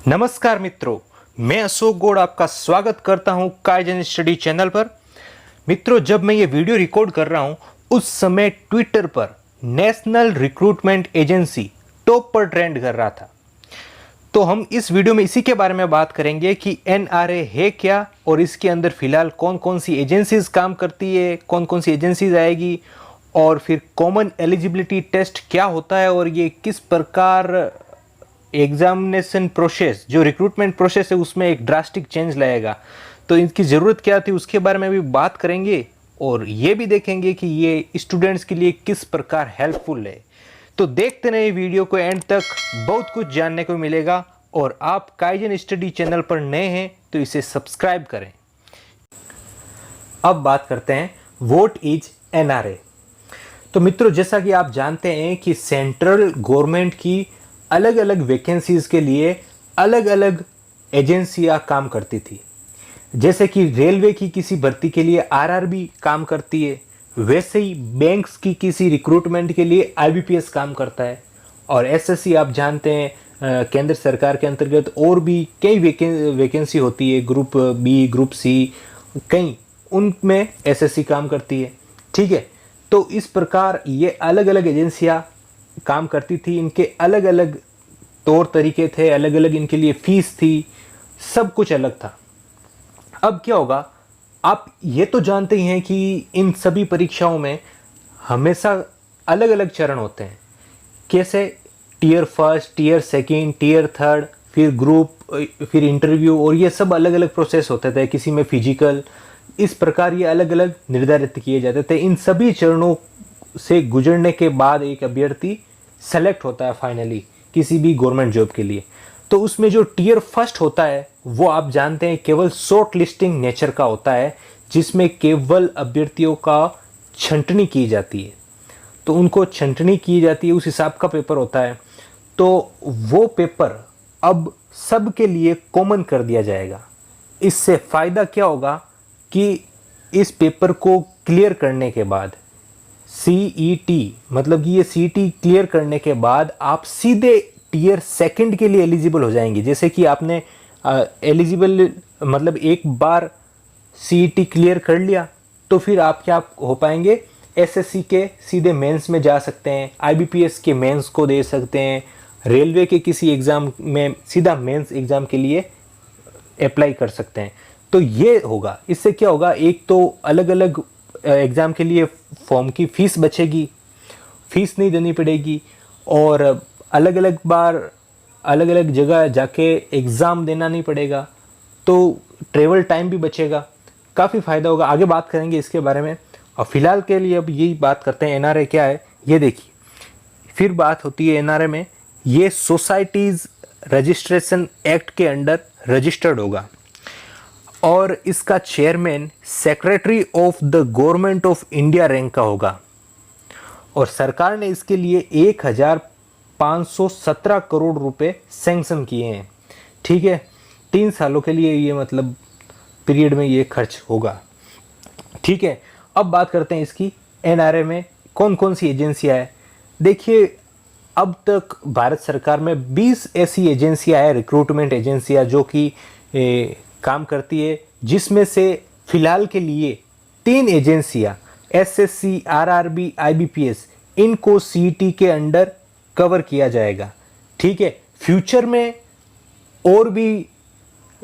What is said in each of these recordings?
नमस्कार मित्रों, मैं अशोक गौड़ आपका स्वागत करता हूं काइजन स्टडी चैनल पर। मित्रों, जब मैं ये वीडियो रिकॉर्ड कर रहा हूं उस समय ट्विटर पर नेशनल रिक्रूटमेंट एजेंसी टॉप पर ट्रेंड कर रहा था। तो हम इस वीडियो में इसी के बारे में बात करेंगे कि एनआरए है क्या और इसके अंदर फिलहाल कौन कौन सी एजेंसीज काम करती है, कौन कौन सी एजेंसीज आएगी, और फिर कॉमन एलिजिबिलिटी टेस्ट क्या होता है और ये किस प्रकार एग्जामिनेशन प्रोसेस, जो रिक्रूटमेंट प्रोसेस है उसमें एक ड्रास्टिक चेंज लाएगा। तो इनकी ज़रूरत क्या थी उसके बारे में भी बात करेंगे और ये भी देखेंगे कि ये स्टूडेंट्स के लिए किस प्रकार हेल्पफुल है। तो देखते रहिए वीडियो को एंड तक, बहुत कुछ जानने को मिलेगा। और आप काइजन स्टडी चैनल पर नए हैं तो इसे सब्सक्राइब करें। अब बात करते हैं व्हाट इज एनआरए। तो मित्रों, जैसा कि आप जानते हैं कि सेंट्रल गवर्नमेंट की अलग अलग वैकेंसीज के लिए अलग अलग एजेंसियां काम करती थी। जैसे कि रेलवे की किसी भर्ती के लिए आरआरबी काम करती है, वैसे ही बैंक्स की किसी रिक्रूटमेंट के लिए आईबीपीएस काम करता है। और एसएससी आप जानते हैं केंद्र सरकार के अंतर्गत और भी कई वैकेंसी होती है, ग्रुप बी, ग्रुप सी, कई उनमें एसएससी काम करती है। ठीक है, तो इस प्रकार ये अलग अलग एजेंसियां काम करती थी। इनके अलग अलग तौर तरीके थे, अलग अलग इनके लिए फीस थी, सब कुछ अलग था। अब क्या होगा, आप ये तो जानते ही हैं कि इन सभी परीक्षाओं में हमेशा अलग अलग चरण होते हैं। कैसे? Tier first, tier second, tier third, फिर ग्रुप, फिर इंटरव्यू, और ये सब अलग अलग प्रोसेस होते थे। किसी में फिजिकल, इस प्रकार ये अलग अलग निर्धारित किए जाते थे। इन सभी चरणों से गुजरने के बाद एक अभ्यर्थी सेलेक्ट होता है फाइनली किसी भी गवर्नमेंट जॉब के लिए। तो उसमें जो टीयर फर्स्ट होता है वो आप जानते हैं केवल शॉर्ट लिस्टिंग नेचर का होता है, जिसमें केवल अभ्यर्थियों का छंटनी की जाती है। तो उनको छंटनी की जाती है, उस हिसाब का पेपर होता है। तो वो पेपर अब सबके लिए कॉमन कर दिया जाएगा। इससे फ़ायदा क्या होगा कि इस पेपर को क्लियर करने के बाद सीईटी, मतलब कि ये सीईटी क्लियर करने के बाद आप सीधे टीयर सेकंड के लिए एलिजिबल हो जाएंगे। जैसे कि आपने एलिजिबल मतलब एक बार सीईटी क्लियर कर लिया तो फिर आप क्या हो पाएंगे, एसएससी के सीधे मेंस में जा सकते हैं, आईबीपीएस के मेंस को दे सकते हैं, रेलवे के किसी एग्ज़ाम में सीधा मेंस एग्ज़ाम के लिए अप्लाई कर सकते हैं। तो ये होगा, इससे क्या होगा, एक तो अलग अलग एग्ज़ाम के लिए फॉर्म की फ़ीस बचेगी, फ़ीस नहीं देनी पड़ेगी, और अलग अलग बार अलग अलग जगह जाके एग्ज़ाम देना नहीं पड़ेगा। तो ट्रेवल टाइम भी बचेगा, काफ़ी फ़ायदा होगा। आगे बात करेंगे इसके बारे में। और फिलहाल के लिए अब यही बात करते हैं एनआरए क्या है। ये देखिए, फिर बात होती है एनआरए में, ये सोसाइटीज़ रजिस्ट्रेशन एक्ट के अंडर रजिस्टर्ड होगा और इसका chairman secretary of the government of India rank का होगा। और सरकार ने इसके लिए 1517 करोड़ रुपए सैंक्शन किए हैं। ठीक है, 3 सालों के लिए ये मतलब पीरियड में ये खर्च होगा। ठीक है, अब बात करते हैं इसकी एनआरए में कौन कौन सी एजेंसियां है। देखिए, अब तक भारत सरकार में 20 ऐसी एजेंसियां हैं, रिक्रूटमेंट एजेंसियां, जो कि काम करती है, जिसमें से फिलहाल के लिए 3 एजेंसियां एसएससी, आरआरबी, आईबीपीएस, इनको सीईटी के अंडर कवर किया जाएगा। ठीक है, फ्यूचर में और भी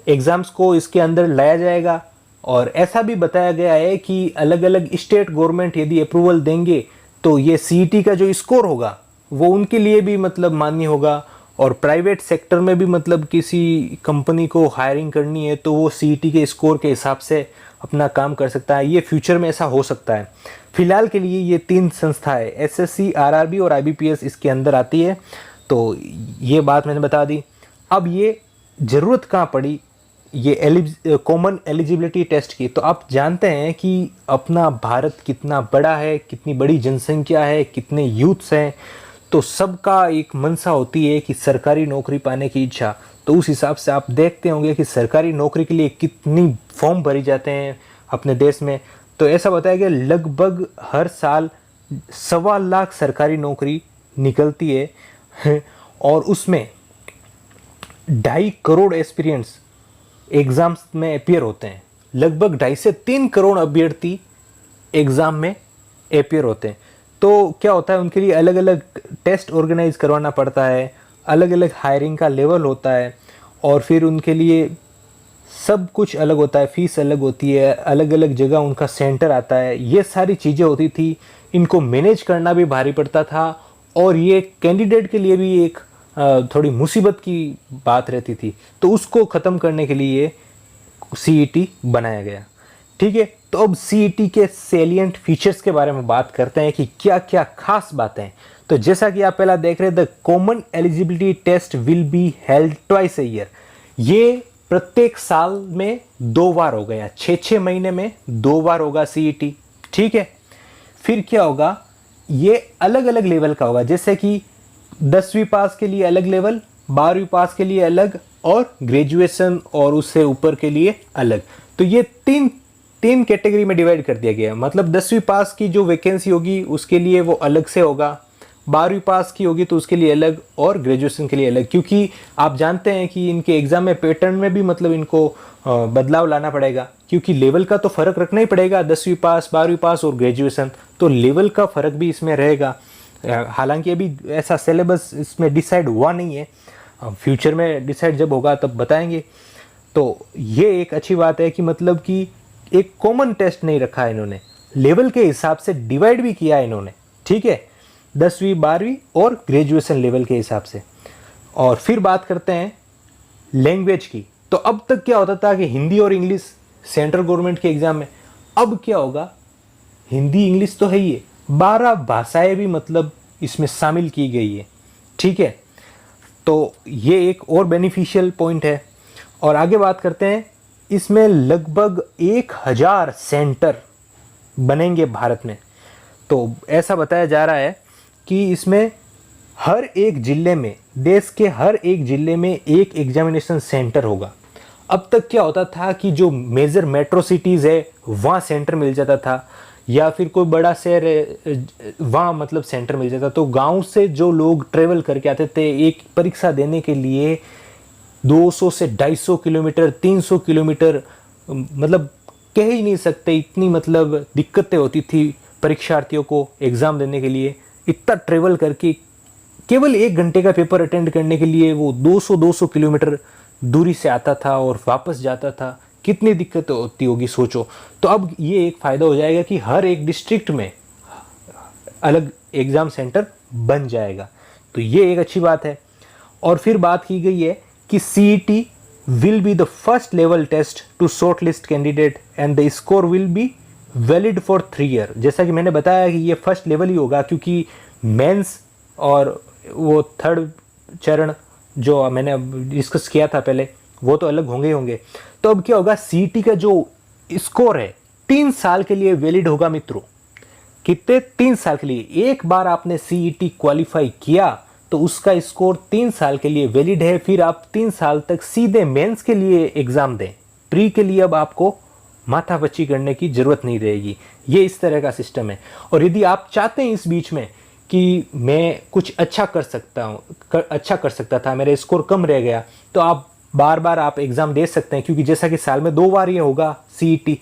एग्ज़ाम्स को इसके अंदर लाया जाएगा। और ऐसा भी बताया गया है कि अलग अलग स्टेट गवर्नमेंट यदि अप्रूवल देंगे तो ये सीईटी का जो स्कोर होगा वो उनके लिए भी मतलब मान्य होगा। और प्राइवेट सेक्टर में भी मतलब किसी कंपनी को हायरिंग करनी है तो वो सीईटी के स्कोर के हिसाब से अपना काम कर सकता है। ये फ्यूचर में ऐसा हो सकता है। फिलहाल के लिए ये 3 संस्थाएं एसएससी, आरआरबी और आईबीपीएस इसके अंदर आती है। तो ये बात मैंने बता दी। अब ये ज़रूरत कहाँ पड़ी ये कॉमन एलिजिबिलिटी टेस्ट की। तो आप जानते हैं कि अपना भारत कितना बड़ा है, कितनी बड़ी जनसंख्या है, कितने यूथ्स हैं। तो सबका एक मनसा होती है कि सरकारी नौकरी पाने की इच्छा। तो उस हिसाब से आप देखते होंगे कि सरकारी नौकरी के लिए कितनी फॉर्म भरी जाते हैं अपने देश में। तो ऐसा बताया गया लगभग हर साल 1.25 लाख सरकारी नौकरी निकलती है और उसमें 2.5 करोड़ एस्पिरेंट्स एग्ज़ाम्स में अपियर होते हैं। लगभग 2.5 से 3 करोड़ अभ्यर्थी एग्ज़ाम में अपियर होते हैं। तो क्या होता है, उनके लिए अलग अलग टेस्ट ऑर्गेनाइज करवाना पड़ता है, अलग अलग हायरिंग का लेवल होता है, और फिर उनके लिए सब कुछ अलग होता है, फीस अलग होती है, अलग अलग जगह उनका सेंटर आता है, ये सारी चीज़ें होती थी। इनको मैनेज करना भी भारी पड़ता था, और ये कैंडिडेट के लिए भी एक थोड़ी मुसीबत की बात रहती थी। तो उसको ख़त्म करने के लिए सीईटी बनाया गया। ठीक है, तो अब सीईटी के सेलिएंट फीचर्स के बारे में बात करते हैं कि क्या क्या खास बातें हैं। तो जैसा कि आप पहला देख रहे हैं, the common eligibility test will be held twice a year. ये प्रत्येक साल में 2 बार हो गया, 6 महीने में 2 बार होगा सीईटी। ठीक है, फिर क्या होगा, ये अलग अलग लेवल का होगा, जैसे कि 10वीं पास के लिए अलग लेवल, 12वीं पास के लिए अलग, और ग्रेजुएशन और उससे ऊपर के लिए अलग। तो ये तीन कैटेगरी में डिवाइड कर दिया गया है। मतलब 10वीं पास की जो वैकेंसी होगी उसके लिए वो अलग से होगा, 12वीं पास की होगी तो उसके लिए अलग, और ग्रेजुएशन के लिए अलग। क्योंकि आप जानते हैं कि इनके एग्ज़ाम में पैटर्न में भी मतलब इनको बदलाव लाना पड़ेगा, क्योंकि लेवल का तो फ़र्क रखना ही पड़ेगा। 10वीं पास, 12वीं पास और ग्रेजुएशन, तो लेवल का फ़र्क भी इसमें रहेगा। हालांकि अभी ऐसा सिलेबस इसमें डिसाइड हुआ नहीं है, फ्यूचर में डिसाइड जब होगा तब बताएंगे। तो ये एक अच्छी बात है कि मतलब कि एक कॉमन टेस्ट नहीं रखा है इन्होंने, लेवल के हिसाब से डिवाइड भी किया है इन्होंने। ठीक है, 10वीं, 12वीं और ग्रेजुएशन लेवल के हिसाब से। और फिर बात करते हैं लैंग्वेज की। तो अब तक क्या होता था कि हिंदी और इंग्लिश सेंट्रल गवर्नमेंट के एग्जाम में, अब क्या होगा, हिंदी इंग्लिश तो है ही है, 12 भाषाएं भी मतलब इसमें शामिल की गई है। ठीक है, तो ये एक और बेनिफिशियल पॉइंट है। और आगे बात करते हैं, इसमें लगभग 1000 सेंटर बनेंगे भारत में। तो ऐसा बताया जा रहा है कि इसमें हर एक ज़िले में, देश के हर एक ज़िले में एक एग्जामिनेशन सेंटर होगा। अब तक क्या होता था कि जो मेजर मेट्रो सिटीज़ है वहाँ सेंटर मिल जाता था, या फिर कोई बड़ा शहर है वहाँ मतलब सेंटर मिल जाता। तो गांव से जो लोग ट्रेवल करके आते थे एक परीक्षा देने के लिए, 200 से 250 किलोमीटर, 300 किलोमीटर, मतलब कह ही नहीं सकते, इतनी मतलब दिक्कतें होती थी परीक्षार्थियों को एग्ज़ाम देने के लिए। इतना ट्रेवल करके केवल 1 घंटे का पेपर अटेंड करने के लिए वो 200 किलोमीटर दूरी से आता था और वापस जाता था। कितनी दिक्कतें होती होगी सोचो। तो अब ये एक फ़ायदा हो जाएगा कि हर एक डिस्ट्रिक्ट में अलग एग्ज़ाम सेंटर बन जाएगा। तो ये एक अच्छी बात है। और फिर बात की गई है कि CET will be the first level test to short list candidate and the score will be valid for 3 year. जैसा कि मैंने बताया कि ये फर्स्ट लेवल ही होगा, क्योंकि मेंस और वो थर्ड चरण जो मैंने डिस्कस किया था पहले, वो तो अलग होंगे ही होंगे। तो अब क्या होगा, सीईटी का जो स्कोर है 3 साल के लिए वैलिड होगा मित्रों। कितने? 3 साल के लिए। एक बार आपने सीईटी क्वालिफाई किया तो उसका स्कोर 3 साल के लिए वैलिड है। फिर आप 3 साल तक सीधे मेंस के लिए एग्जाम दें। प्री के लिए अब आपको माथापच्ची करने की जरूरत नहीं रहेगी। ये इस तरह का सिस्टम है। और यदि आप चाहते हैं इस बीच में कि मैं कुछ अच्छा कर सकता था, मेरा स्कोर कम रह गया, तो आप बार बार आप एग्ज़ाम दे सकते हैं, क्योंकि जैसा कि साल में 2 बार ये होगा सीईटी।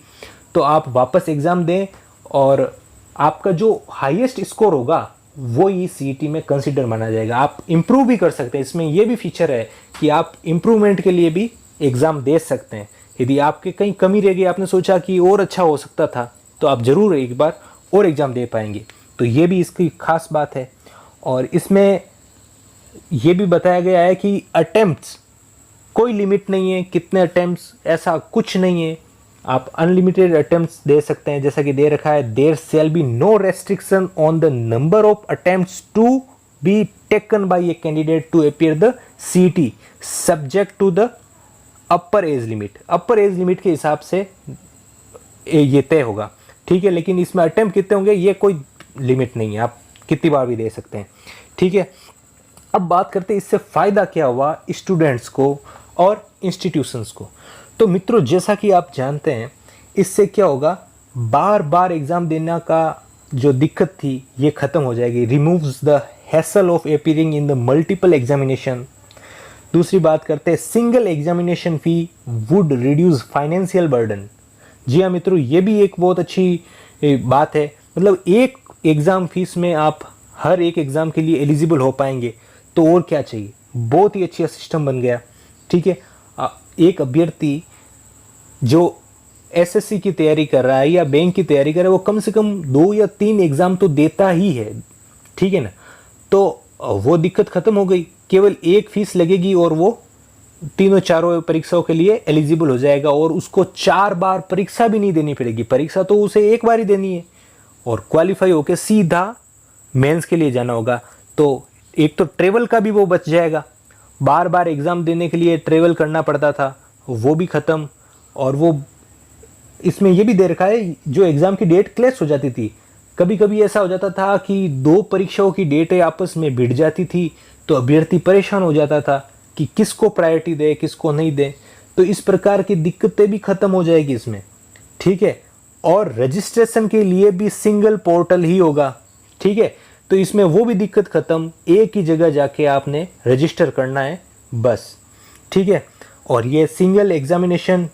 तो आप वापस एग्ज़ाम दें और आपका जो हाईएस्ट स्कोर होगा वो ही सीईटी में कंसिडर माना जाएगा। आप इम्प्रूव भी कर सकते हैं। इसमें ये भी फीचर है कि आप इम्प्रूवमेंट के लिए भी एग्ज़ाम दे सकते हैं। यदि आपके कहीं कमी रह गई, आपने सोचा कि और अच्छा हो सकता था, तो आप ज़रूर एक बार और एग्ज़ाम दे पाएंगे। तो ये भी इसकी खास बात है। और इसमें ये भी बताया गया है कि अटेम्प्ट्स कोई लिमिट नहीं है, कितने अटेम्प्ट्स ऐसा कुछ नहीं है, आप अनलिमिटेड अटेम्प्ट्स दे सकते हैं। जैसा कि दे रखा है, there shall be no restriction on the number of attempts to be taken by a candidate to appear the CET subject to the upper age limit. Upper age limit के हिसाब से ये तय होगा। ठीक है, लेकिन इसमें अटेम्प्ट कितने होंगे ये कोई लिमिट नहीं है, आप कितनी बार भी दे सकते हैं। ठीक है, अब बात करते हैं इससे फ़ायदा क्या हुआ स्टूडेंट्स को और इंस्टीट्यूशंस को। तो मित्रों, जैसा कि आप जानते हैं, इससे क्या होगा, बार बार एग्ज़ाम देने का जो दिक्कत थी ये ख़त्म हो जाएगी। Removes the hassle of appearing in the multiple examination. दूसरी बात करते हैं, single examination fee would reduce financial burden. जी हाँ मित्रों, ये भी एक बहुत अच्छी बात है। मतलब एक एग्ज़ाम फीस में आप हर एक एग्ज़ाम के लिए एलिजिबल हो पाएंगे, तो और क्या चाहिए। बहुत ही अच्छा सिस्टम बन गया। ठीक है, एक अभ्यर्थी जो एसएससी की तैयारी कर रहा है या बैंक की तैयारी कर रहा है, वो कम से कम 2 या 3 एग्ज़ाम तो देता ही है। ठीक है ना, तो वो दिक्कत ख़त्म हो गई। केवल एक फीस लगेगी और वो तीनों चारों परीक्षाओं के लिए एलिजिबल हो जाएगा, और उसको 4 बार परीक्षा भी नहीं देनी पड़ेगी। परीक्षा तो उसे एक बार ही देनी है और क्वालिफाई होकर सीधा मेंस के लिए जाना होगा। तो एक तो ट्रेवल का भी वो बच जाएगा, बार बार एग्ज़ाम देने के लिए ट्रेवल करना पड़ता था, वो भी ख़त्म। और वो इसमें ये भी दे रखा है, जो एग्ज़ाम की डेट क्लैश हो जाती थी, कभी कभी ऐसा हो जाता था कि 2 परीक्षाओं की डेटें आपस में भिड़ जाती थी, तो अभ्यर्थी परेशान हो जाता था कि किसको प्रायोरिटी दे किसको नहीं दे। तो इस प्रकार की दिक्कतें भी ख़त्म हो जाएगी इसमें। ठीक है, और रजिस्ट्रेशन के लिए भी सिंगल पोर्टल ही होगा। ठीक है, तो इसमें वो भी दिक्कत ख़त्म, एक ही जगह जाके आपने रजिस्टर करना है बस। ठीक है, और ये single examination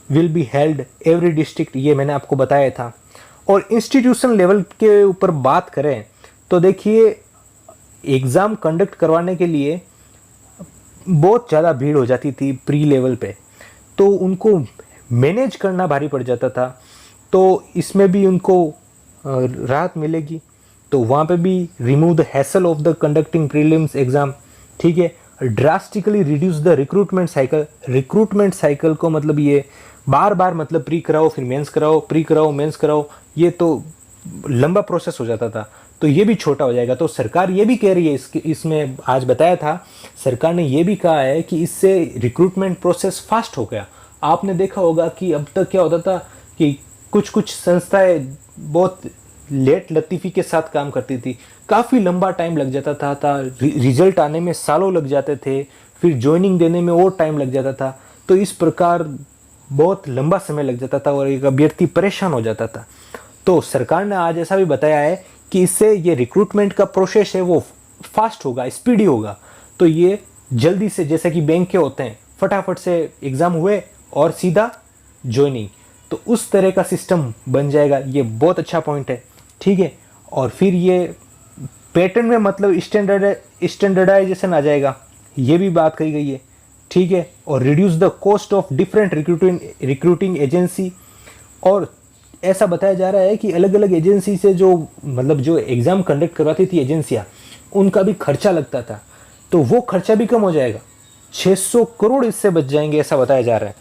will be held every district, ये मैंने आपको बताया था। और इंस्टीट्यूशन लेवल के ऊपर बात करें तो देखिए, एग्ज़ाम कंडक्ट करवाने के लिए बहुत ज़्यादा भीड़ हो जाती थी प्री लेवल पे, तो उनको मैनेज करना भारी पड़ जाता था। तो इसमें भी उनको राहत मिलेगी। तो वहाँ पे भी remove the hassle of the conducting prelims exam. ठीक है, drastically reduce the recruitment cycle. Recruitment cycle को मतलब ये बार बार मतलब प्री कराओ फिर मेंस कराओ, प्री कराओ मेंस कराओ, ये तो लंबा प्रोसेस हो जाता था। तो ये भी छोटा हो जाएगा। तो सरकार ये भी कह रही है, इसमें आज बताया था, सरकार ने ये भी कहा है कि इससे रिक्रूटमेंट प्रोसेस फास्ट हो गया। आपने देखा होगा कि अब तक क्या होता था कि कुछ कुछ संस्थाएं बहुत लेट लतीफ़ी के साथ काम करती थी, काफ़ी लंबा टाइम लग जाता था रिजल्ट आने में सालों लग जाते थे, फिर ज्वाइनिंग देने में और टाइम लग जाता था। तो इस प्रकार बहुत लंबा समय लग जाता था और एक अभ्यर्थी परेशान हो जाता था। तो सरकार ने आज ऐसा भी बताया है कि इससे ये रिक्रूटमेंट का प्रोसेस है वो फास्ट होगा, स्पीडी होगा। तो ये जल्दी से, जैसे कि बैंक के होते हैं, फटाफट से एग्ज़ाम हुए और सीधा ज्वाइनिंग, तो उस तरह का सिस्टम बन जाएगा। ये बहुत अच्छा पॉइंट है। ठीक है, और फिर ये पैटर्न में मतलब स्टैंडर्डाइजेशन आ जाएगा, ये भी बात कही गई है। ठीक है, और reduce the cost of different recruiting agency. और ऐसा बताया जा रहा है कि अलग अलग एजेंसी से जो मतलब जो एग्ज़ाम कंडक्ट करवाती थी एजेंसियाँ, उनका भी खर्चा लगता था, तो वो खर्चा भी कम हो जाएगा। 600 करोड़ इससे बच जाएंगे, ऐसा बताया जा रहा है।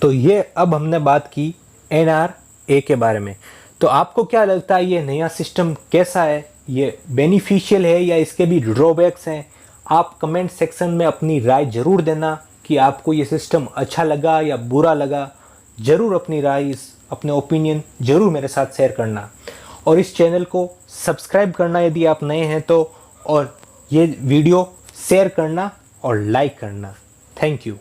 तो ये अब हमने बात की NRA के बारे में। तो आपको क्या लगता है, ये नया सिस्टम कैसा है, ये बेनिफिशियल है या इसके भी ड्रॉबैक्स हैं? आप कमेंट सेक्शन में अपनी राय ज़रूर देना कि आपको ये सिस्टम अच्छा लगा या बुरा लगा। ज़रूर अपनी राय, अपने ओपिनियन ज़रूर मेरे साथ शेयर करना, और इस चैनल को सब्सक्राइब करना यदि आप नए हैं तो, और ये वीडियो शेयर करना और लाइक करना। Thank you.